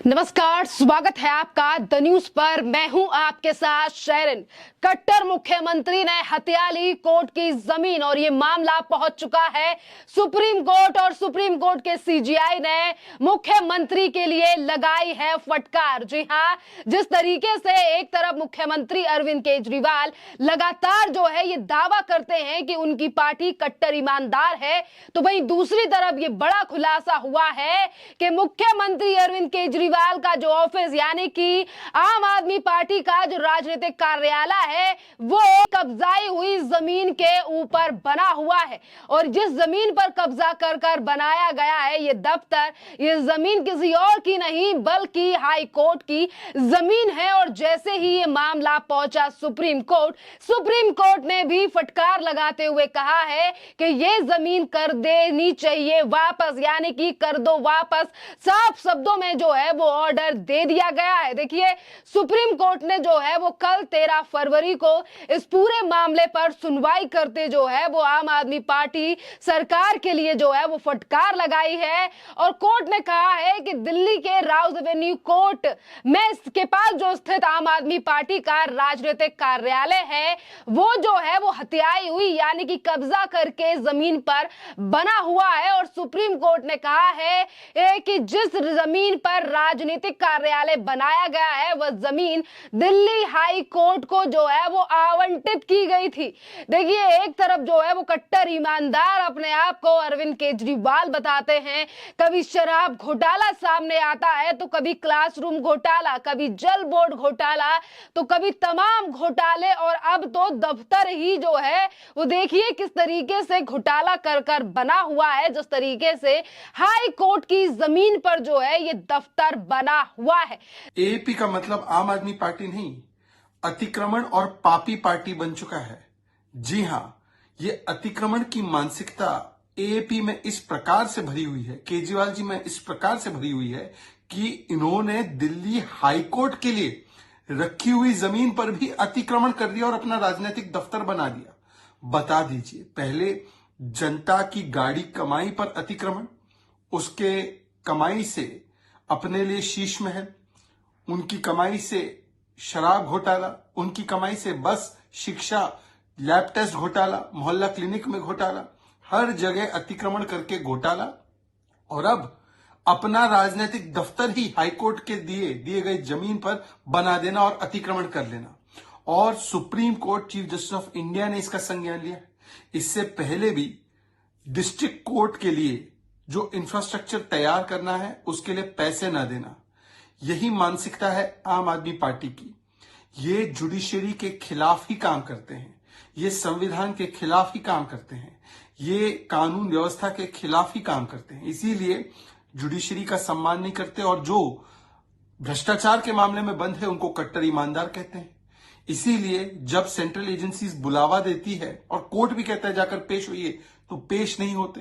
नमस्कार, स्वागत है आपका द न्यूज पर। मैं हूं आपके साथ शेरन। कट्टर मुख्यमंत्री ने हत्या ली कोर्ट की जमीन और ये मामला पहुंच चुका है सुप्रीम कोर्ट और सुप्रीम कोर्ट के सीजीआई ने मुख्यमंत्री के लिए लगाई है फटकार। जी हां, जिस तरीके से एक तरफ मुख्यमंत्री अरविंद केजरीवाल लगातार जो है ये दावा करते हैं कि उनकी पार्टी कट्टर ईमानदार है, तो वहीं दूसरी तरफ ये बड़ा खुलासा हुआ है कि मुख्यमंत्री अरविंद केजरीवाल का जो ऑफिस यानी कि आम आदमी पार्टी का जो राजनीतिक कार्यालय है वो कब्जाई हुई जमीन के ऊपर बना हुआ है। और जिस जमीन पर कब्जा कर कर बनाया गया है ये दफ्तर, ये जमीन किसी और की नहीं बल्कि हाई कोर्ट की जमीन है। और जैसे ही ये मामला पहुंचा सुप्रीम कोर्ट ने भी फटकार लगाते हुए कहा है कि ये जमीन कर देनी चाहिए वापस, यानी कि कर दो वापस। साफ शब्दों में जो है वो ऑर्डर दे दिया गया है। देखिए, सुप्रीम कोर्ट ने जो है वो कल 13 फरवरी को इस पूरे मामले पर सुनवाई करते जो है वो आम आदमी पार्टी सरकार के लिए जो है वो फटकार लगाई है। और कोर्ट ने कहा है कि दिल्ली के राउज एवेन्यू कोर्ट में इसके पास जो स्थित आम आदमी पार्टी का राजनीतिक कार्यालय है वो जो है वो हत्याई हुई यानी कि कब्जा करके जमीन पर बना हुआ है। और सुप्रीम कोर्ट ने कहा है कि जिस जमीन पर राजनीतिक कार्यालय बनाया गया है वह जमीन दिल्ली हाई कोर्ट को जो है वो आवंटित की गई थी। देखिए, एक तरफ जो है वो कट्टर ईमानदार अपने आप को अरविंद केजरीवाल बताते हैं, कभी शराब घोटाला सामने आता है तो कभी क्लासरूम घोटाला, कभी जल बोर्ड घोटाला, तो कभी तमाम घोटाले, और अब तो दफ्तर ही जो है वो देखिए किस तरीके से घोटाला कर कर बना हुआ है। जिस तरीके से हाई कोर्ट की जमीन पर जो है ये दफ्तर बना हुआ है। एएपी का मतलब आम आदमी पार्टी नहीं, अतिक्रमण और पापी पार्टी बन चुका है। जी हां, ये अतिक्रमण की मानसिकता एएपी में इस प्रकार से भरी हुई है, केजरीवाल जी में इस प्रकार से भरी हुई है कि इन्होंने दिल्ली हाईकोर्ट के लिए रखी हुई जमीन पर भी अतिक्रमण कर दिया और अपना राजनीतिक दफ्तर बना दिया। बता दीजिए, पहले जनता की गाड़ी कमाई पर अतिक्रमण, उसके कमाई से अपने लिए शीश महल, उनकी कमाई से शराब घोटाला, उनकी कमाई से बस शिक्षा, लैब टेस्ट घोटाला, मोहल्ला क्लिनिक में घोटाला, हर जगह अतिक्रमण करके घोटाला। और अब अपना राजनीतिक दफ्तर ही हाईकोर्ट के दिए गए जमीन पर बना देना और अतिक्रमण कर लेना। और supreme court chief justice of India ने इसका संज्ञान लिया। इससे पहले भी डिस्ट्रिक्ट कोर्ट के लिए जो इंफ्रास्ट्रक्चर तैयार करना है उसके लिए पैसे ना देना, यही मानसिकता है आम आदमी पार्टी की। ये जुडिशरी के खिलाफ ही काम करते हैं, ये संविधान के खिलाफ ही काम करते हैं, ये कानून व्यवस्था के खिलाफ ही काम करते हैं। इसीलिए जुडिशरी का सम्मान नहीं करते और जो भ्रष्टाचार के मामले में बंद है उनको कट्टर ईमानदार कहते हैं। इसीलिए जब सेंट्रल एजेंसीज बुलावा देती है और कोर्ट भी कहता है जाकर पेश होइए, तो पेश नहीं होते,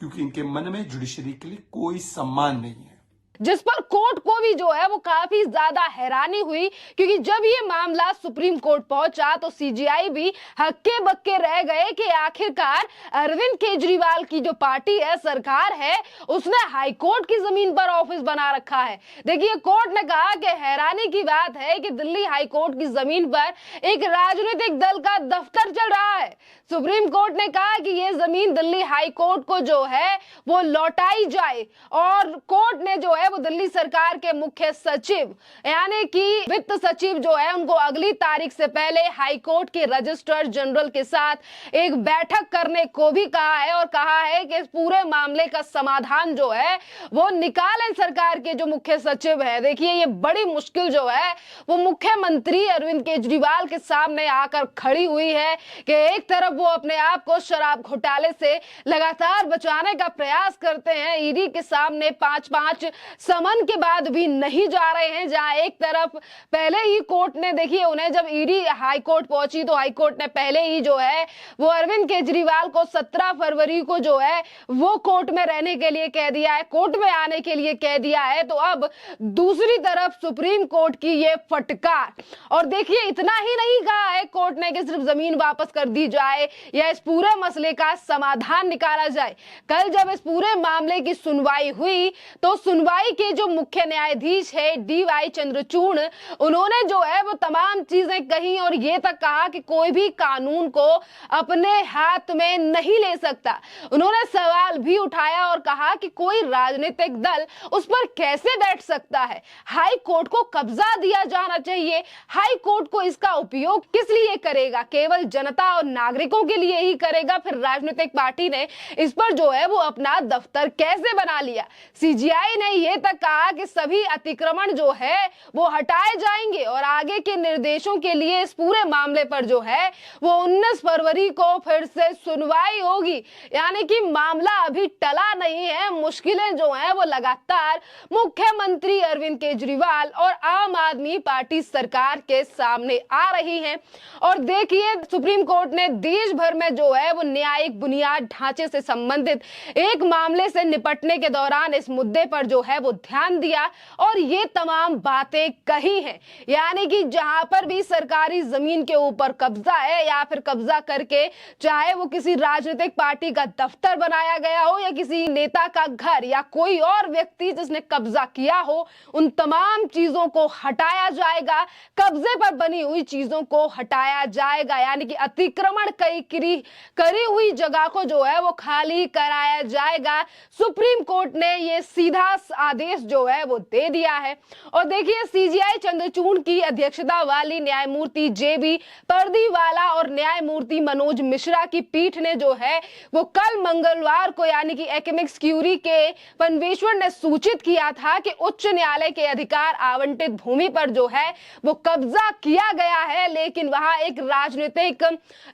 क्योंकि इनके मन में जुडिशरी के लिए कोई सम्मान नहीं है। जिस पर कोर्ट को भी जो है वो काफी ज्यादा हैरानी हुई, क्योंकि जब ये मामला सुप्रीम कोर्ट पहुंचा तो सीजीआई भी हक्के बक्के रह गए कि आखिरकार अरविंद केजरीवाल की जो पार्टी है, सरकार है, उसने हाई कोर्ट की जमीन पर ऑफिस बना रखा है। देखिए, कोर्ट ने कहा कि हैरानी की बात है कि दिल्ली हाई कोर्ट की जमीन पर एक राजनीतिक दल का दफ्तर चल रहा है। सुप्रीम कोर्ट ने कहा कि ये जमीन दिल्ली हाई कोर्ट को जो है वो लौटाई जाए। और कोर्ट ने जो है वो दिल्ली सरकार के मुख्य सचिव यानी कि वित्त सचिव जो है उनको अगली तारीख से पहले हाई कोर्ट के रजिस्ट्रार जनरल के साथ एक बैठक करने को भी कहा है। और कहा है कि इस पूरे मामले का समाधान जो है वो निकालें सरकार के जो मुख्य सचिव है। देखिए, ये बड़ी मुश्किल जो है वो मुख्यमंत्री अरविंद केजरीवाल के सामने आकर खड़ी हुई है कि एक तरफ वो अपने आप को शराब घोटाले से लगातार बचाने का प्रयास करते हैं, ईडी के सामने 5-5 समन के बाद भी नहीं जा रहे हैं। जहां एक तरफ पहले ही कोर्ट ने, देखिए, उन्हें जब ईडी हाई कोर्ट पहुंची तो हाई कोर्ट ने पहले ही जो है वो अरविंद केजरीवाल को 17 फरवरी को जो है वो कोर्ट में रहने के लिए कह दिया है, कोर्ट में आने के लिए कह दिया है। तो अब दूसरी तरफ सुप्रीम कोर्ट की ये फटकार। और देखिए, इतना ही नहीं कहा है कोर्ट ने कि सिर्फ जमीन वापस कर दी जाए या इस पूरे मसले का समाधान निकाला जाए। कल जब इस पूरे मामले की सुनवाई हुई तो सुनवाई सीजीआई के जो मुख्य न्यायाधीश है डीवाई चंद्रचूड़, उन्होंने जो है वो तमाम चीजें कही और ये तक कहा कि कोई भी कानून को अपने हाथ में नहीं ले सकता। उन्होंने सवाल भी उठाया और कहा कि कोई राजनीतिक दल उस पर कैसे बैठ सकता है। हाई कोर्ट को कब्जा दिया जाना चाहिए। हाई कोर्ट को इसका उपयोग किस लिए करेगा? केवल जनता और नागरिकों के लिए ही करेगा। फिर राजनीतिक पार्टी ने इस पर जो है वो अपना दफ्तर कैसे बना लिया? सीजीआई ने यह तक कहा कि सभी अतिक्रमण जो है वो हटाए जाएंगे और आगे के निर्देशों के लिए इस पूरे मामले पर जो है वो 19 फरवरी को फिर से सुनवाई होगी। यानी कि मामला अभी टला नहीं है। मुश्किलें जो हैं वो लगातार मुख्यमंत्री अरविंद केजरीवाल और आम आदमी पार्टी सरकार के सामने आ रही हैं। और देखिए, सुप्रीम कोर्ट ने देश भर में जो है वो न्यायिक बुनियाद ढांचे से संबंधित एक मामले से निपटने के दौरान इस मुद्दे पर जो है वो ध्यान दिया और ये तमाम बातें कही हैं। यानी कि जहां पर भी सरकारी जमीन के ऊपर कब्जा है या फिर कब्जा करके चाहे वो किसी राजनीतिक पार्टी का दफ्तर बनाया गया हो या किसी नेता का घर या कोई और व्यक्ति जिसने कब्जा किया हो, उन तमाम चीजों को हटाया जाएगा। कब्जे पर बनी हुई चीजों को हटाया जाएगा। यानी कि अतिक्रमण करी हुई जगह को जो है वो खाली कराया जाएगा। सुप्रीम कोर्ट ने ये सीधा आदेश जो है वो दे दिया है। और देखिए, सीजीआई चंद्रचूड़ की अध्यक्षता वाली न्यायमूर्ति जेबी पर्दीवाला और न्यायमूर्ति मनोज मिश्रा की पीठ ने जो है वो कल मंगलवार को यानी कि एकेमिक्स क्यूरी के पनवेश्वर ने सूचित किया था कि उच्च न्यायालय के अधिकार आवंटित भूमि पर जो है वो कब्जा किया गया है, लेकिन वहां एक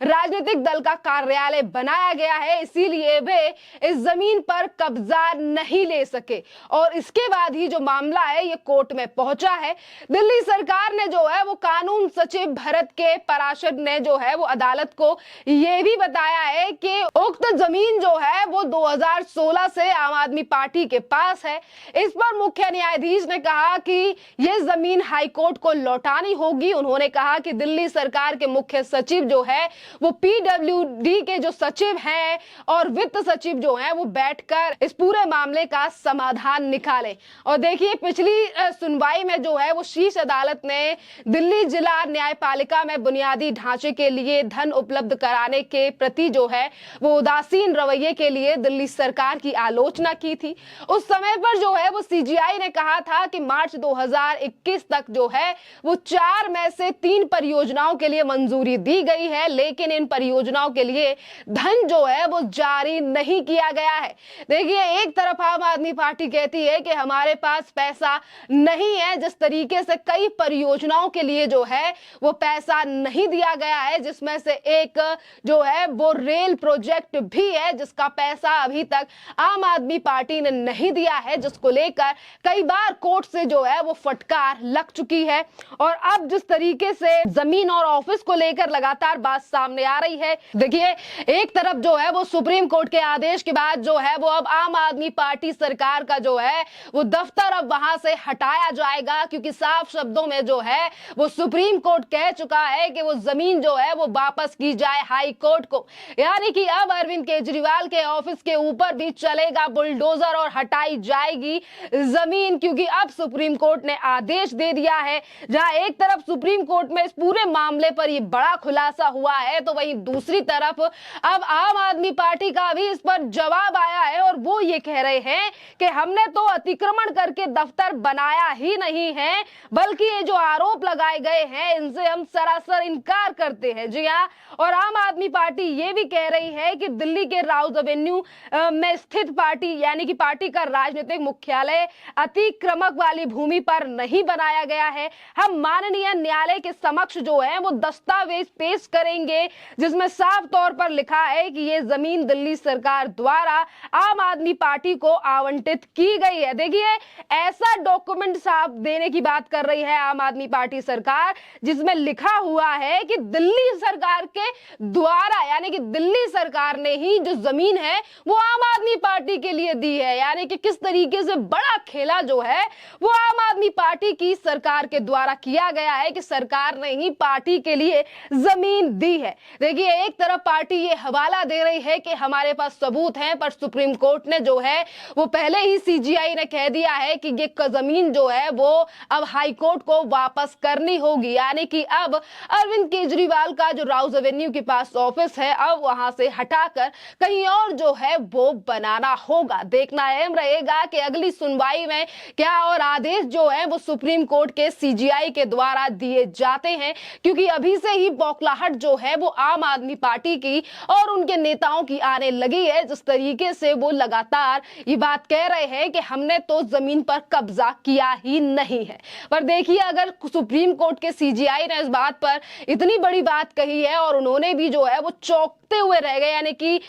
राजनीतिक दल का कार्यालय बनाया गया है, इसीलिए वे इस जमीन पर कब्जा नहीं ले सके। और इसके बाद ही जो मामला है ये कोर्ट में पहुंचा है। दिल्ली सरकार ने जो है वो कानून सचिव भरत के पराशर ने जो है वो अदालत को ये भी बताया है कि उक्त जमीन जो है वो 2016 से आम आदमी पार्टी के पास है। इस पर मुख्य न्यायाधीश ने कहा कि यह जमीन हाईकोर्ट को लौटानी होगी। उन्होंने कहा कि दिल्ली सरकार के मुख्य सचिव जो है वो पीडब्ल्यूडी के जो सचिव हैं और वित्त सचिव जो हैं वो बैठकर इस पूरे मामले का समाधान निकालें। और देखिए, पिछली सुनवाई में जो है वो शीर्ष अदालत ने दिल्ली जिला न्यायपालिका में बुनियादी ढांचे के लिए धन उपलब्ध कराने के प्रति जो है वो उदासीन रवैये के लिए दिल्ली सरकार की आलोचना की थी। उस समय पर जो है वो सीजीआई ने कहा था कि मार्च 2021 तक जो है वो 4 में से 3 परियोजनाओं के लिए मंजूरी दी गई है, लेकिन इन परियोजनाओं के लिए धन जो है वो जारी नहीं किया गया है। देखिए, एक तरफ आम आदमी पार्टी कहती है कि हमारे पास पैसा नहीं है, जिस तरीके से कई परियोजनाओं के लिए जो है वो पैसा नहीं दिया गया है, जिसमें से एक जो है वो रेल प्रोजेक्ट भी है जिसका पैसा अभी तक आम आदमी पार्टी ने नहीं दिया है, जिसको लेकर कई बार कोर्ट से जो है वो फटकार लग चुकी है। और अब जिस तरीके से जमीन और ऑफिस को लेकर लगातार बात सामने आ रही है, देखिए, एक तरफ जो है वो सुप्रीम कोर्ट के आदेश के बाद जो है वो अब आम आदमी पार्टी सरकार का जो है वो दफ्तर अब वहां से हटाया जाएगा, क्योंकि साफ शब्दों में जो है वो सुप्रीम कोर्ट कह चुका है कि वो जमीन जो है वो वापस की जाए हाई कोर्ट को। यानी कि अब अरविंद केजरीवाल के ऑफिस के ऊपर भी चलेगा बुलडोजर और हटाई जाएगी जमीन, क्योंकि अब सुप्रीम कोर्ट ने आदेश दे दिया है। जहां एक तरफ सुप्रीम कोर्ट में इस पूरे मामले पर ये बड़ा खुलासा हुआ है, तो वहीं दूसरी तरफ अब आम आदमी पार्टी का भी इस पर जवाब आया है और वो ये कह रहे हैं कि हमने तो अतिक्रमण करके दफ्तर बनाया ही नहीं है, बल्कि ये जो आरोप लगाए गए हैं इनसे हम सरासर इनकार करते हैं। जी हाँ, और आम आदमी पार्टी ये भी कह रही है कि दिल्ली के राउज एवेन्यू में स्थित पार्टी यानी कि पार्टी का राजनीतिक मुख्यालय अतिक्रमक वाली भूमि पर नहीं बनाया गया है। हम माननीय न्यायालय के समक्ष जो है वो दस्तावेज पेश करेंगे जिसमें साफ तौर पर लिखा है कि ये जमीन दिल्ली सरकार द्वारा आम आदमी पार्टी को आवंटित की गई है। देखिए, ऐसा डॉक्यूमेंट साफ देने की बात कर रही है आम आदमी पार्टी सरकार, जिसमें लिखा हुआ है कि दिल्ली सरकार के द्वारा यानी कि दिल्ली सरकार ने ही जो जमीन है वो आम आदमी पार्टी के लिए दी है। यानी कि किस तरीके से बड़ा खेला जो है वो आम आदमी पार्टी की सरकार के द्वारा किया गया है कि सरकार ने ही पार्टी के लिए जमीन दी है। देखिए, एक तरफ पार्टी ये हवाला दे रही है कि हमारे पास सबूत हैं, पर सुप्रीम कोर्ट ने जो है वो पहले ही सीजीआई ने कह दिया है कि ये जमीन जो है वो अब हाईकोर्ट को वापस करनी होगी, यानी कि अब अरविंद केजरीवाल का जो राउज एवेन्यू के पास ऑफिस है अब वहां से हटाकर कहीं और जो है वो बनाना होगा। देखना अहम रहेगा कि अगली सुनवाई में क्या और आदेश जो है वो सुप्रीम कोर्ट के सीजीआई के द्वारा दिए जाते हैं, क्योंकि अभी से ही बौखलाहट जो है वो आम आदमी पार्टी की और उनके नेताओं की आने लगी है। जिस तरीके से वो लगातार ये बात कह रहे हैं कि हमने तो जमीन पर कब्जा किया ही नहीं है, पर देखिए अगर सुप्रीम कोर्ट के सीजीआई ने इस बात पर इतनी बड़ी बात कही है और उन्होंने भी जो है वो चौंकते हुए रह गए, यानी कि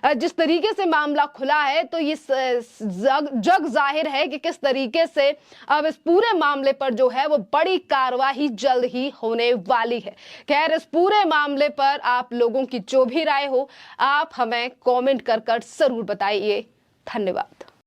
जिस तरीके से मामला खुला है तो ये जग जाहिर है कि किस तरीके से अब इस पूरे मामले पर जो है वो बड़ी कार्रवाई जल्द ही होने वाली है। खैर, इस पूरे मामले पर आप लोगों की जो भी राय हो आप हमें कमेंट कर जरूर बताइए। धन्यवाद।